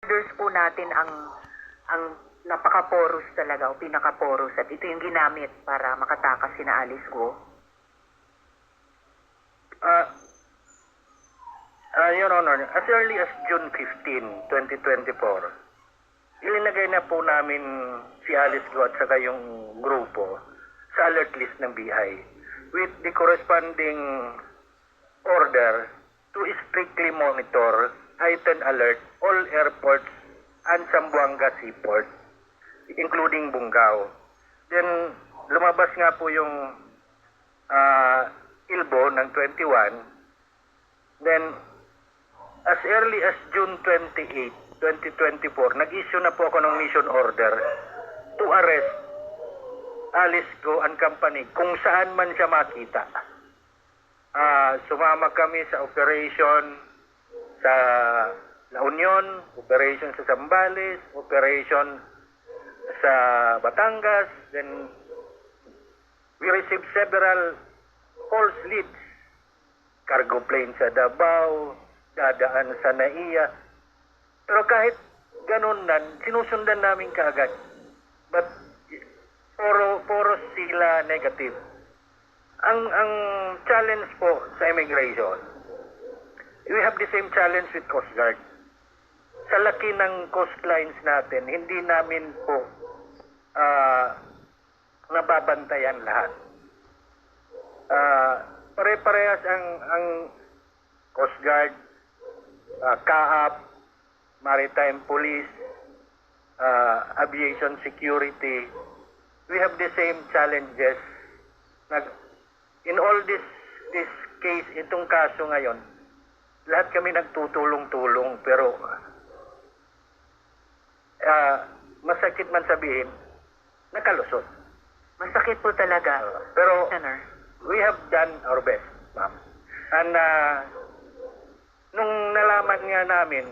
orders po natin ang napaka-porous talaga o pinaka-porous at ito yung ginamit para makatakas sina Alice Go. Your Honor, as early as June 15, 2024, ilinagay na po namin si Alice Go at saka yung grupo sa alert list ng BI with the corresponding order to strictly monitor, heighten alert all airports and Zamboanga Seaport, including Bungao. Then, lumabas nga po yung ILBO ng 21. Then, as early as June 28, 2024, nag-issue na po ako ng mission order to arrest Alice Go and Company kung saan man siya makita. Sumama kami sa operation sa La Union, operation sa Zambales, operation sa Batangas, then we received several false leads. Cargo plane sa Davao, dadaan sa Naiya. Pero kahit ganun nan, sinusundan namin kaagad. But puro sila negative. Ang challenge po sa immigration, we have the same challenge with Coast Guard. Sa laki ng coastlines natin, hindi namin po nababantayan lahat. Pare-parehas ang Coast Guard, CAAP, Maritime Police, Aviation Security. We have the same challenges. In all this case, itong kaso ngayon, lahat kami nagtutulong-tulong pero masakit man sabihin, nakalusot. Masakit po talaga, Pero Senator. we have done our best, ma'am. And nung nalaman nga namin